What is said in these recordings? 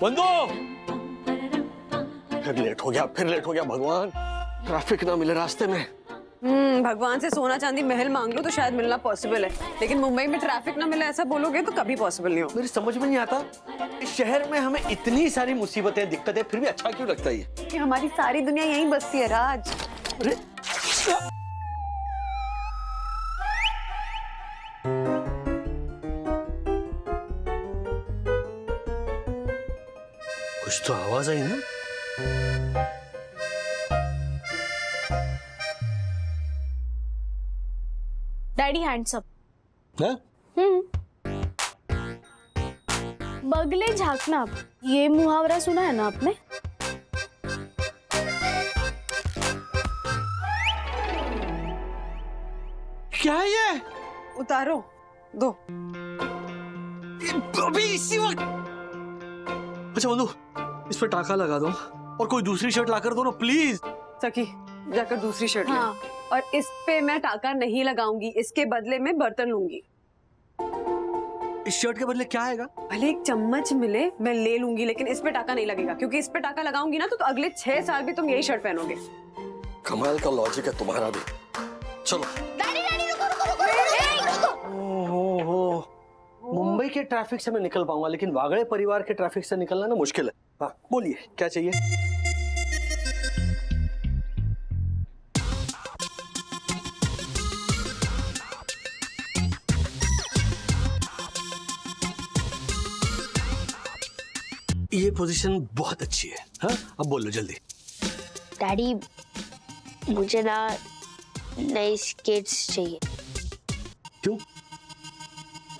बंदो, फिर लेट हो गया भगवान, ट्रैफिक ना मिले रास्ते में। भगवान से सोना चांदी महल मांग लो तो शायद मिलना पॉसिबल है, लेकिन मुंबई में ट्रैफिक ना मिले ऐसा बोलोगे तो कभी पॉसिबल नहीं हो। मेरी समझ में नहीं आता, इस शहर में हमें इतनी सारी मुसीबतें दिक्कतें फिर भी अच्छा क्यों लगता है कि हमारी सारी दुनिया यहीं बसती है राज। अरे कुछ तो आवाज आई ना। Daddy hands up. हाँ? बगले झांकना, ये मुहावरा सुना है ना आपने? क्या है ये? उतारो दो। अभी इसी वक्त। अच्छा बंधु, इस पे टाका लगा दो और कोई दूसरी शर्ट लाकर दो ना प्लीज। सखी जाकर दूसरी शर्ट ले। हाँ। और इस पे मैं टाका नहीं लगाऊंगी, इसके बदले में बर्तन लूंगी। इस शर्ट के बदले क्या आएगा? भले एक चम्मच मिले मैं ले लूंगी, लेकिन इस पे टाका नहीं लगेगा, क्योंकि इस पे टाका लगाऊंगी ना तो अगले 6 साल भी तुम यही शर्ट पहनोगे। कमाल का लॉजिक है तुम्हारा भी। चलो। डैडी डैडी रुको। ओहो, मुंबई के ट्रैफिक से मैं निकल पाऊंगा, लेकिन वागड़े परिवार के ट्रैफिक से निकलना ना मुश्किल है। हाँ बोलिए, क्या चाहिए? ये पोजीशन बहुत अच्छी है। हाँ अब बोलो जल्दी। डैडी, मुझे ना नई स्केट्स चाहिए। क्यों?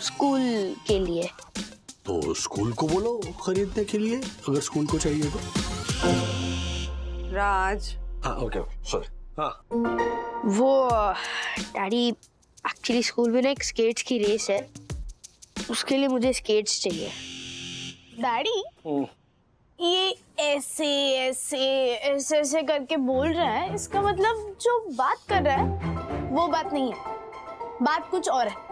स्कूल के लिए। तो स्कूल को बोलो खरीदने के लिए, अगर स्कूल को चाहिए तो। राज। हाँ ओके सॉरी। हाँ वो डैडी, एक्चुअली स्कूल में ना एक स्केट्स की रेस है, उसके लिए मुझे स्केट्स चाहिए। डैडी, ये ऐसे ऐसे ऐसे ऐसे करके बोल रहा है, इसका मतलब जो बात कर रहा है वो बात नहीं है, बात कुछ और है।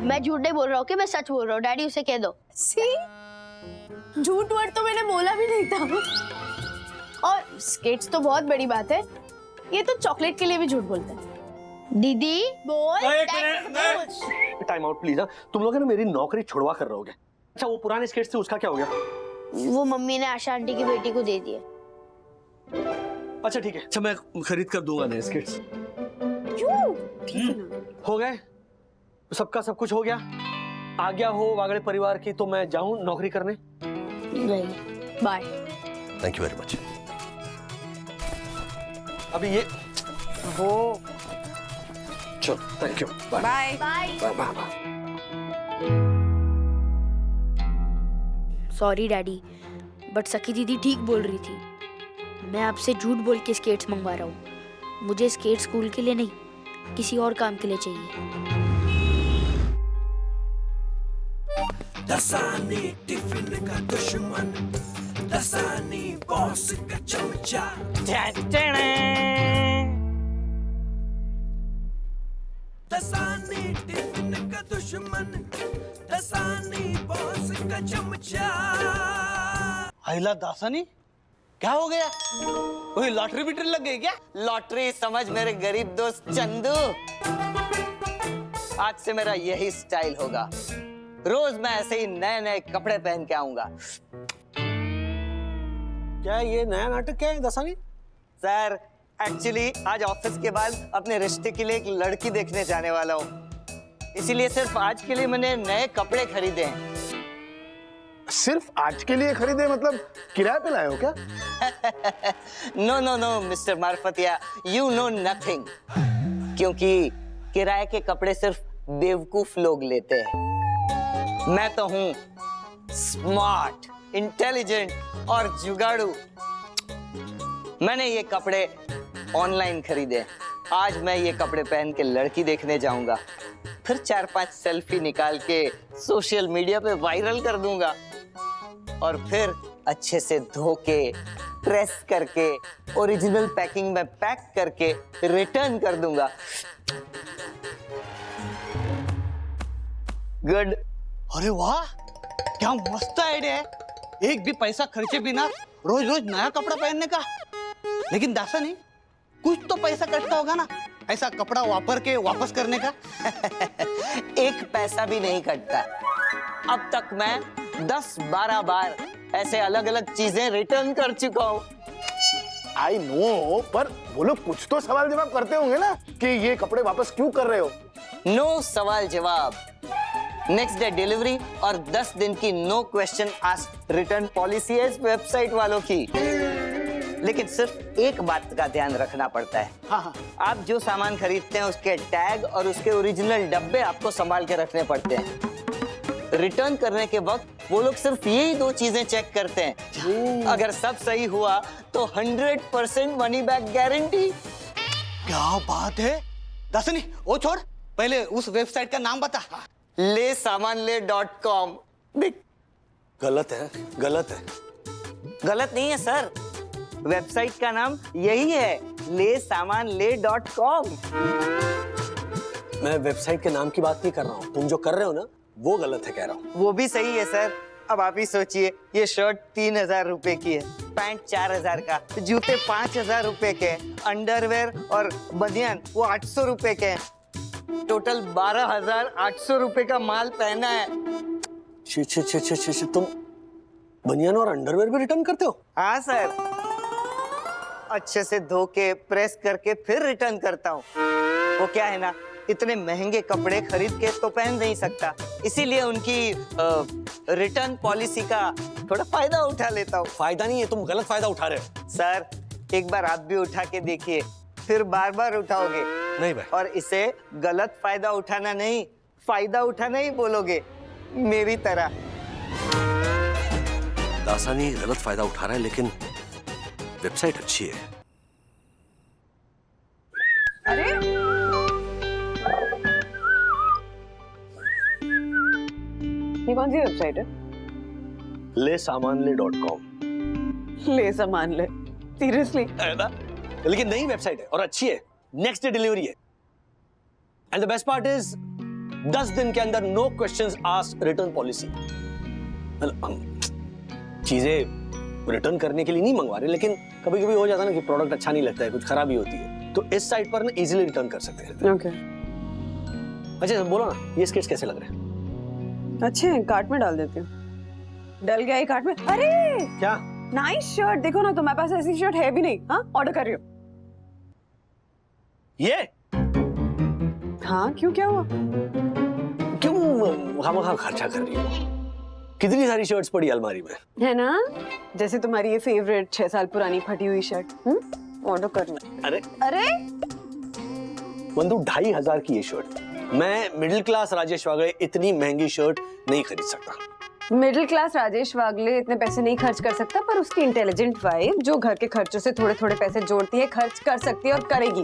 मैं झूठ नहीं बोल रहा हूँ कि मैं सच बोल रहा हूँ। डैडी उसे कह दो। सी, झूठ वर्ड तो मैंने बोला भी नहीं था। और स्केट्स तो बहुत बड़ी बात है, ये तो चॉकलेट के लिए भी झूठ बोलते हैं। दीदी बोल। Time out please. तुम लोग ना मेरी नौकरी छुड़वा कर रहोगे। अच्छा वो पुराने स्केट्स थे, उसका क्या हो गया? वो मम्मी ने आशा आंटी की बेटी को दे दिए। अच्छा ठीक है, अच्छा मैं खरीद कर दूंगा नए स्केट्स। क्यों? हो गए, सबका सब कुछ हो गया। आज्ञा हो वागड़े परिवार की तो मैं जाऊं नौकरी करने। नहीं। Bye. Thank you very much. अभी ये वो चलो, thank you, bye bye bye. Bye bye. Sorry daddy, but सखी दीदी ठीक बोल रही थी। मैं आपसे झूठ बोल के स्केट्स मंगवा रहा हूँ। मुझे स्केट स्कूल के लिए नहीं, किसी और काम के लिए चाहिए। दसानी टिफिन का दुश्मन, दसानी बॉस का चमचा। दसानी टिफिन का दुश्मन, दसानी बॉस का चमचा। आइला दासानी, क्या हो गया? कोई लॉटरी बिटरी लग गई क्या? लॉटरी समझ मेरे गरीब दोस्त चंदू। आज से मेरा यही स्टाइल होगा, रोज मैं ऐसे ही नए नए कपड़े पहन के आऊंगा। क्या ये नया नाटक क्या है दासानी? सर एक्चुअली आज ऑफिस के बाद अपने रिश्ते के लिए एक लड़की देखने जाने वाला हूँ, इसीलिए सिर्फ आज के लिए मैंने नए कपड़े खरीदे हैं। सिर्फ आज के लिए खरीदे मतलब किराए पे लाए हो क्या? No no no mister Marfatia, you know nothing. क्योंकि किराए के कपड़े सिर्फ बेवकूफ लोग लेते हैं। मैं तो हूं स्मार्ट, इंटेलिजेंट और जुगाड़ू। मैंने ये कपड़े ऑनलाइन खरीदे। आज मैं ये कपड़े पहन के लड़की देखने जाऊंगा, फिर 4-5 सेल्फी निकाल के सोशल मीडिया पे वायरल कर दूंगा और फिर अच्छे से धो के, प्रेस करके, ओरिजिनल पैकिंग में पैक करके रिटर्न कर दूंगा। गुड। अरे वाह, क्या मस्त आइडिया है। एक भी पैसा खर्चे बिना रोज रोज नया कपड़ा पहनने का। लेकिन दासानी, कुछ तो पैसा कटता होगा ना ऐसा कपड़ा वापर के वापस करने का। एक पैसा भी नहीं कटता। अब तक मैं 10-12 बार ऐसे अलग अलग चीजें रिटर्न कर चुका हूँ। आई नो, पर वो लोग कुछ तो सवाल जवाब करते होंगे ना कि ये कपड़े वापस क्यों कर रहे हो। नो सवाल जवाब, नेक्स्ट डे डिलीवरी और 10 दिन की no question asked return policy है इस वेबसाइट वालों की। लेकिन सिर्फ एक बात का ध्यान रखना पड़ता है। हाँ। आप जो सामान खरीदते हैं उसके टैग और उसके ओरिजिनल डब्बे आपको संभाल के रखने पड़ते हैं। रिटर्न करने के वक्त वो लोग सिर्फ यही 2 चीजें चेक करते हैं। अगर सब सही हुआ तो 100% मनी बैक गारंटी। क्या बात है दासानी, वो छोड़, पहले उस वेबसाइट का नाम बता। lesamanle.com। देख, गलत है, गलत है। गलत नहीं है सर, वेबसाइट का नाम यही है, lesamanle.com। मैं वेबसाइट के नाम की बात नहीं कर रहा हूँ, तुम जो कर रहे हो ना वो गलत है कह रहा हूँ। वो भी सही है सर। अब आप ही सोचिए, ये शर्ट 3000 रुपए की है, पैंट 4000 का, जूते 5000 रुपए के, अंडरवेयर और बनियान वो 800 रुपए के हैं। टोटल 12800 रुपए का माल पहना है। तुम बनियान और अंडरवेयर भी रिटर्न करते हो? हाँ सर, अच्छे से धो के प्रेस करके फिर रिटर्न करता हूँ। वो क्या है ना, इतने महंगे कपड़े खरीद के तो पहन नहीं सकता, इसीलिए उनकी रिटर्न पॉलिसी का थोड़ा फायदा उठा लेता हूँ। फायदा नहीं है, तुम गलत फायदा उठा रहे हो। सर, एक बार आप भी उठा के देखिए, फिर बार बार उठाओगे। नहीं भाई। और इसे गलत फायदा उठाना नहीं, फायदा उठाना ही बोलोगे, मेरी तरह। दासानी गलत फायदा उठा रहा है, लेकिन वेबसाइट अच्छी है। अरे ये कौन सी वेबसाइट है? lesamanle.com। ले सामान ले, सीरियसली? है ना? लेकिन नई वेबसाइट है और अच्छी है, नेक्स्ट डे डिलीवरी है। And the best part is 10 दिन के अंदर no questions asked return policy. चीजें रिटर्न करने के लिए नहीं मंगवा रहे, लेकिन कभी कभी हो जाता है ना कि प्रोडक्ट अच्छा नहीं लगता है, कुछ खराबी होती है, तो इस साइट पर ना इजीली रिटर्न कर सकते हैं। ओके। अच्छा बोलो ना, ये स्केट्स कैसे लग रहे हैं? अच्छे हैं, कार्ट में डाल देती हूँ। डल गया ये कार्ट में। अरे क्या? नाइस शर्ट, देखो ना, तुम्हारे पास ऐसी शर्ट है भी नहीं। हाँ, ऑर्डर कर रही हो? ये हाँ, क्यों, क्या हुआ? क्यों खामखा खर्चा कर रही हो? कितनी सारी शर्ट्स पड़ी अलमारी में, है ना? जैसे तुम्हारी ये फेवरेट 6 साल पुरानी फटी हुई शर्ट। ऑर्डर करना। अरे अरे बंधु 2500 की ये शर्ट, मैं मिडिल क्लास राजेश वागले इतनी महंगी शर्ट नहीं खरीद सकता। मिडिल क्लास राजेश वागले इतने पैसे नहीं खर्च कर सकता, पर उसकी इंटेलिजेंट वाइफ जो घर के खर्चों से थोड़े थोड़े पैसे जोड़ती है, खर्च कर सकती है और करेगी।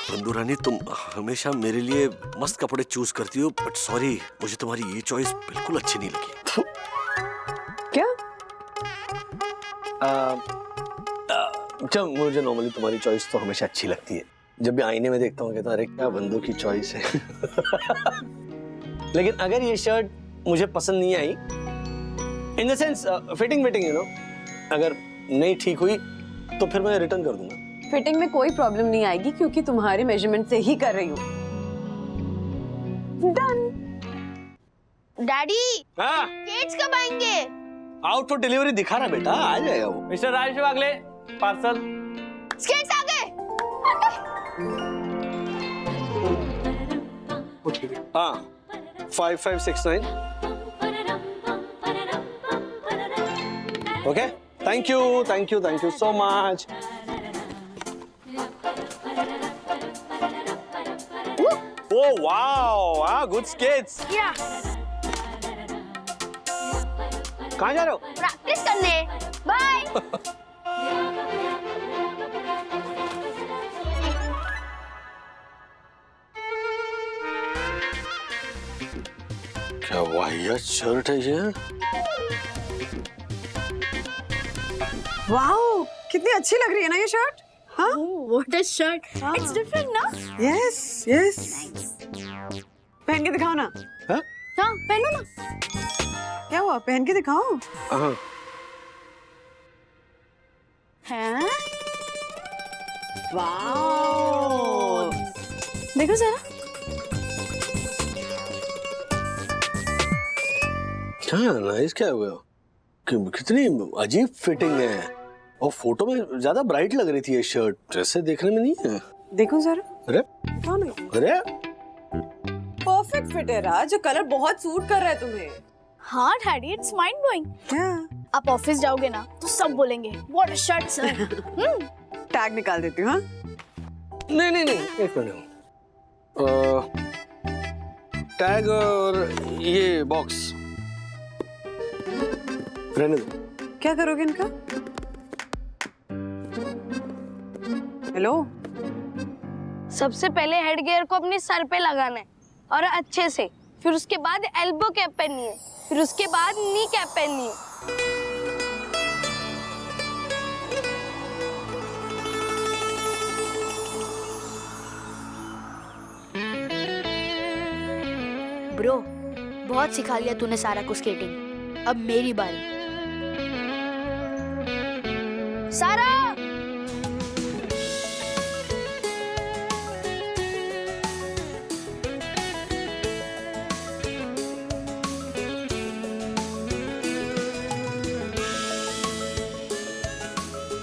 बंधु रानी, तुम हमेशा मेरे लिए मस्त कपड़े चूज करती हो, बट सॉरी, मुझे तुम्हारी ये चॉइस बिल्कुल अच्छी नहीं लगी। क्या? जब मुझे नॉर्मली तुम्हारी चॉइस तो हमेशा अच्छी लगती है, जब भी आईने में देखता हूँ कहता अरे क्या बंधु की चॉइस है। लेकिन अगर ये शर्ट मुझे पसंद नहीं आई, in the sense fitting you know, अगर नहीं ठीक हुई तो फिर मैं रिटर्न कर दूंगा। फिटिंग में कोई प्रॉब्लम नहीं आएगी, क्योंकि तुम्हारे मेजरमेंट से ही कर रही हूँ। डन। डैडी, हाँ, स्केट्स कब आएंगे? आउट फॉर डिलीवरी दिखा रहा बेटा, आ जाएगा वो। मिस्टर राजेश वागले, पार्सल। स्केट्स आ गए। हाँ, 5569। Okay, thank you so much. Oh wow, good skates. या, कहाँ जा रहे हो? प्रैक्टिस करने। बाय। क्या वाहियात शर्ट है ये? वाओ, कितनी अच्छी लग रही है ना ये शर्ट। हाँ, What a shirt. It's different, ना? Yes yes. पहन के दिखाओ ना। हाँ? हाँ, पहनो ना। क्या हुआ, पहन के दिखाओ। हाँ, हैं? वाओ, देखो जरा। क्या नाइस, क्या हुआ? कितनी अजीब फिटिंग है, और फोटो में ज्यादा ब्राइट लग रही थी ये शर्ट, ऐसे देखने में नहीं है। देखो जरा। अरे कौन है? अरे परफेक्ट फिट है राज, जो कलर बहुत सूट कर रहा है तुम्हें। हाँ डैडी, इट्स माइंड ब्लोइंग। क्या? आप ऑफिस जाओगे ना तो सब बोलेंगे what a shirt sir. Tag निकाल देती हूँ। हाँ? नहीं नहीं नहीं, एक मिनट। टैग और ये बॉक्स रहने दो। क्या करोगे इनका? हेलो, सबसे पहले हेड गियर को अपने सर पे लगाना है और अच्छे से, फिर उसके बाद एल्बो कैप पहननी है, फिर उसके बाद नी कैप पहननी है। ब्रो, बहुत सिखा लिया तूने सारा को स्केटिंग, अब मेरी बारी। सारा,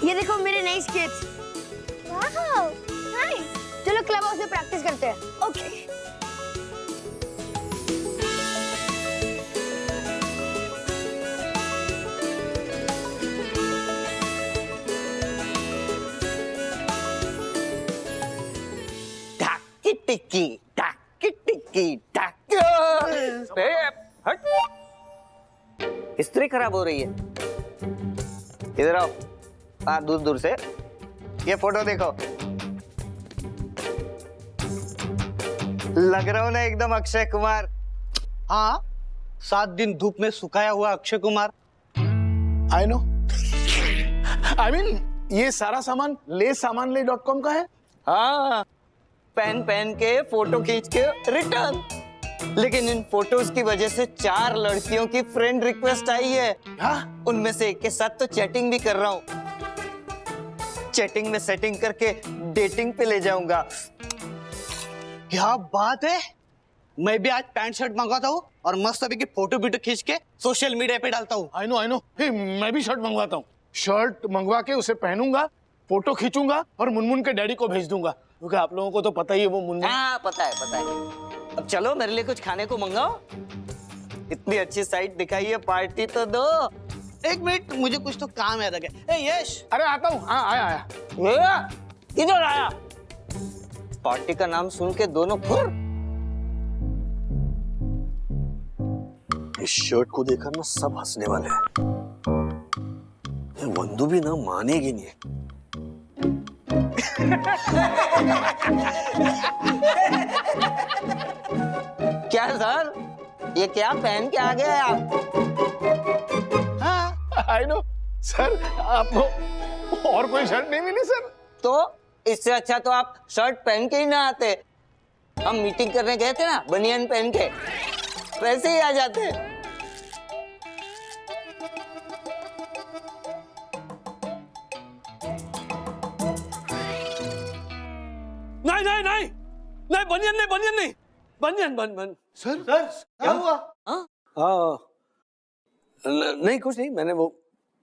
ये देखो मेरे नए स्केट्स। Wow, nice. चलो क्लब हाउस में प्रैक्टिस करते हैं। ओके। टिक्की टाकी टिक्की टाकी। हट, इस्त्री खराब हो रही है। इधर आओ। हाँ, दूर दूर से ये फोटो देखो। लग रहा हूं ना एकदम अक्षय कुमार। हाँ, 7 दिन धूप में सुखाया हुआ अक्षय कुमार। आई नो। आई मीन ये सारा सामान samanle.com का है। हाँ, पेन पेन के फोटो खींच के रिटर्न। लेकिन इन फोटोज की वजह से 4 लड़कियों की फ्रेंड रिक्वेस्ट आई है। हाँ? उनमें से एक के साथ तो चैटिंग भी कर रहा हूँ। चैटिंग में सेटिंग करके डेटिंग पे ले जाऊंगा। क्या बात है, मैं भी आज पैंट शर्ट मंगाता हूँ और मस्त अभी की फोटो वीडियो खींच के सोशल मीडिया पे डालता हूँ। I know. मैं भी शर्ट मंगवाता हूँ। शर्ट मंगवा के उसे पहनूंगा, फोटो खींचूंगा और मुनमुन के डैडी को भेज दूंगा, क्योंकि आप लोगों को तो पता ही है वो मुनमुन। हाँ, पता है। अब चलो मेरे लिए कुछ खाने को मंगाओ। इतनी अच्छी साइट दिखाई है, पार्टी तो दो। 1 मिनट, मुझे कुछ तो काम याद आ गया। ए यश, अरे आता हूँ। हाँ, आया। किधर आया? पार्टी का नाम सुन के दोनों फुर। इस शर्ट को देखकर ना सब हंसने वाले हैं। ये वंदू भी ना मानेगी नहीं। क्या सर, ये क्या पहन के आ गए आप? हाँ, आई नो सर, आपको और कोई शर्ट नहीं मिली सर? तो इससे अच्छा तो आप शर्ट पहन के ही ना आते। हम मीटिंग करने गए थे ना बनियान पहन के, वैसे ही आ जाते। नहीं, बनियान नहीं। सर क्या हुआ? हाँ, नहीं कुछ नहीं, मैंने वो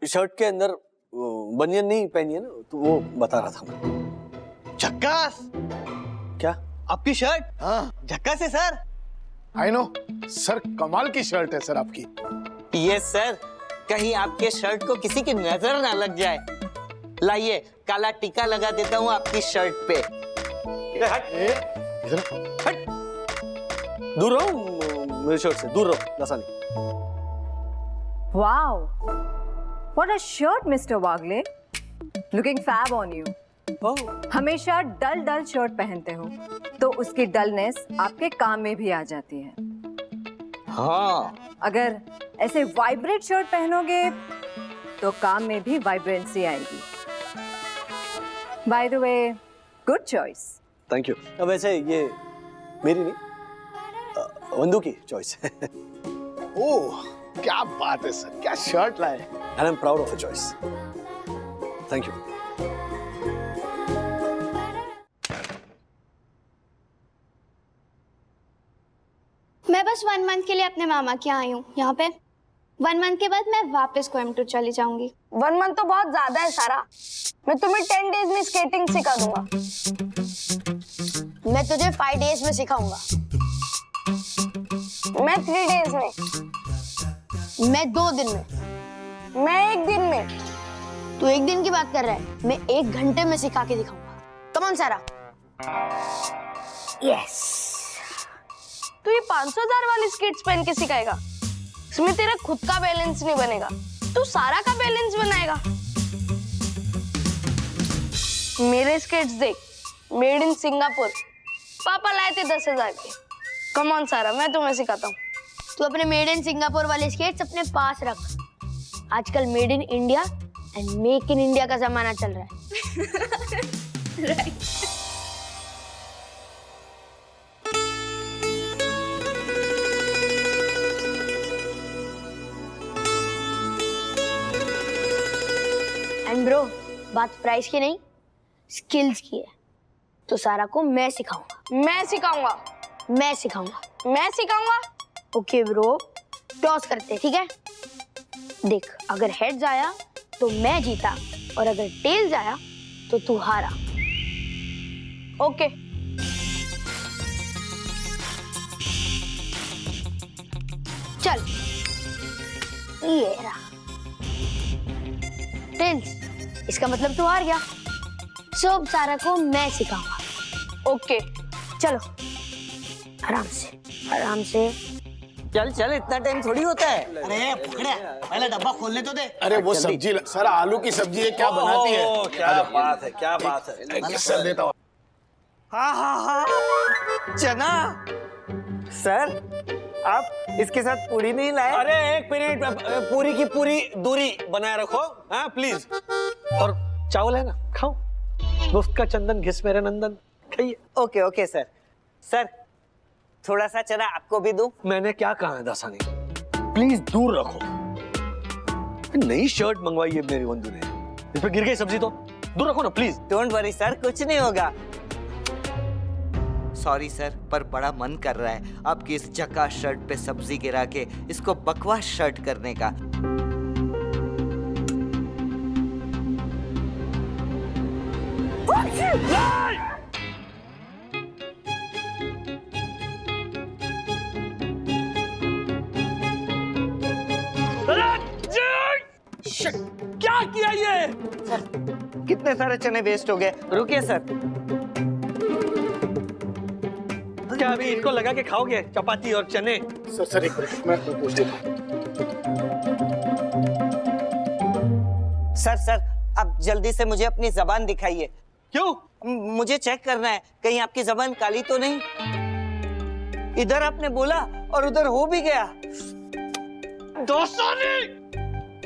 शर्ट के अंदर बनियान नहीं पहनी है ना, तो वो बता रहा था मैं। झक्कास। क्या? आपकी शर्ट? हाँ, झक्कास है सर। आई नो सर, कमाल की शर्ट है सर आपकी। यस सर, कहीं आपके शर्ट को किसी की नजर ना लग जाए। लाइए, काला टीका लगा देता हूँ आपकी शर्ट पे। हट, दूर रहो मेरे शर्ट से, दूर रहो लसानी। Wow, what a shirt, Mr. Wagle. Looking fab on you. हमेशा डल शर्ट पहनते हो तो उसकी डलनेस आपके काम में भी आ जाती है। हाँ, अगर ऐसे वाइब्रेट शर्ट पहनोगे तो काम में भी वाइब्रेंसी आएगी। By the way, good choice. Thank you. अब वैसे ये मेरी नहीं, वंदू की चॉइस है। ओह, क्या बात है सर, क्या शर्ट लाए। And I'm proud of the choice. Thank you. मैं बस 1 मंथ के लिए अपने मामा के यहाँ आई हूँ यहाँ पे। 1 मंथ के बाद मैं वापस कोयम्बटूर चली जाऊंगी। 1 मंथ तो बहुत ज्यादा है सारा। मैं तुम्हें 10 डेज में स्केटिंग सिखा दूंगा। मैं तुझे 5 डेज में सिखाऊंगा। मैं 3 डेज में। मैं 2 दिन में। मैं 1 दिन में। तू 1 दिन की बात कर रहा है, मैं 1 घंटे में सिखा के दिखाऊंगा। कम ऑन सारा। यस। तू ये 500,000 वाली स्केट्स पहन के सिखाएगा? इसमें तेरा खुद का बैलेंस नहीं बनेगा, तू सारा का बैलेंस बनाएगा। मेरे स्केट्स देख, मेड इन सिंगापुर। पापा लाए थे 10,000 के। कम ऑन सारा, मैं तुम्हें सिखाता हूँ। तू अपने मेड इन सिंगापुर वाले स्केट्स अपने पास रख। आजकल made in India and make in India का जमाना चल रहा है। एंड ब्रो, बात प्राइस की नहीं, स्किल्स की है। तो सारा को मैं सिखाऊंगा। मैं सिखाऊंगा। मैं सिखाऊंगा। मैं सिखाऊंगा। ओके ब्रो, टॉस करते, ठीक है? देख, अगर हेड्स आया तो मैं जीता और अगर टेल्स आया तो तू हारा। ओके। चल, ये रहा टेल्स। इसका मतलब तू हार गया। सो अब सारा को मैं सिखाऊंगा। ओके। चलो, आराम से, आराम से। चल चल, इतना टाइम थोड़ी होता है। अरे फकड़े, पहले डब्बा खोलने तो दे। अरे वो सब्जी सर, आलू की सब्जी है, क्या बनाती है? क्या बात है, क्या बात है। सर देता हूँ। हाँ हाँ हाँ, चना। सर, आप इसके साथ पूरी नहीं लाए? अरे 1 मिनट, पूरी की पूरी दूरी बनाए रखो, हाँ प्लीज। और चावल है ना, खाओ। मुफ्त का चंदन घिस मेरे नंदन, खाइए। Okay okay sir. सर, थोड़ा सा चना आपको भी दूं? मैंने क्या कहा है दासानी, प्लीज दूर रखो। नई शर्ट मंगवाई है मेरी बंधु ने, इस पे गिर गई सब्जी तो दूर रखो ना प्लीज। डोंट वरी सर, कुछ नहीं होगा। सॉरी सर, पर बड़ा मन कर रहा है आपकी इस चका शर्ट पे सब्जी गिरा के इसको बकवास शर्ट करने का। क्या किया ये? सर, कितने सारे चने वेस्ट हो गए। रुकिए सर। क्या अभी इनको लगा के खाओगे चपाती और चने? सर एक मिनट, मैं पूछ देता हूँ। सर, अब जल्दी से मुझे अपनी जबान दिखाइए। क्यों? मुझे चेक करना है, कहीं आपकी जबान काली तो नहीं। इधर आपने बोला और उधर हो भी गया।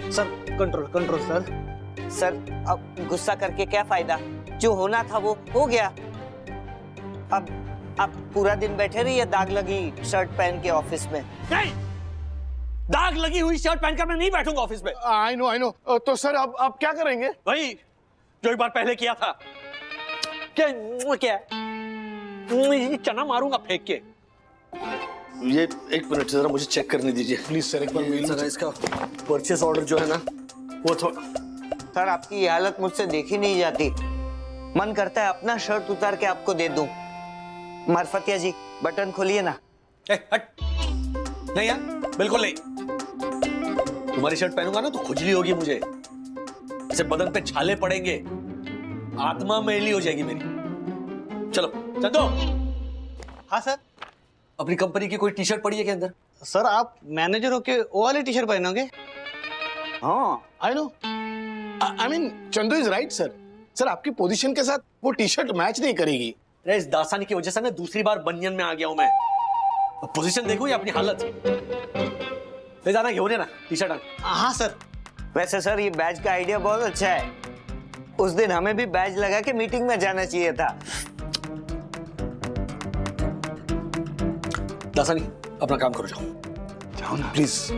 Sir, control sir. सर, अब गुस्सा करके क्या फायदा, जो होना था वो हो गया। अब आप पूरा दिन बैठे रहिए दाग लगी शर्ट पहन के ऑफिस में। नहीं, दाग लगी हुई शर्ट पहनकर मैं नहीं बैठूंगा ऑफिस में। I know. तो सर अब आप क्या करेंगे? भाई, जो एक बार पहले किया था। क्या ये चना मारूंगा फेंक के। ये 1 मिनट जरा मुझे चेक करने दीजिए प्लीज सर, एक बार मेल जरा। इसका परचेस ऑर्डर जो है ना, वो थोड़ा। सर, आपकी ये हालत मुझसे देखी नहीं जाती। मन करता है अपना शर्ट उतार के आपको दे दूं। मार्फतिया जी, बटन खोलिए ना। हट। नहीं यार, बिल्कुल नहीं। तुम्हारी शर्ट पहनूंगा ना तो खुजली होगी मुझे, ऐसे बदन पे छाले पड़ेंगे, आत्मा मैली हो जाएगी मेरी। चलो चंदो। हाँ सर। अपनी कंपनी की कोई टी शर्ट पड़ी है क्या अंदर? सर, आप मैनेजर होके वो वाली टी शर्ट पहनोगे? हाँ, I know. I mean Chandu is right sir. Sir, आपकी पोजीशन के साथ वो टी शर्ट मैच नहीं करेगी। इस दासानी की वजह से ना दूसरी बार बनियन में आ गया हूं मैं। पोजीशन देखो या अपनी हालत। ले जाना, घेऊन ये ना टी शर्ट। हाँ सर। वैसे सर, ये बैज का आइडिया बहुत अच्छा है। उस दिन हमें भी बैज लगा के मीटिंग में जाना चाहिए था। दासानी, अपना काम करो, जाओ जाओ ना प्लीज।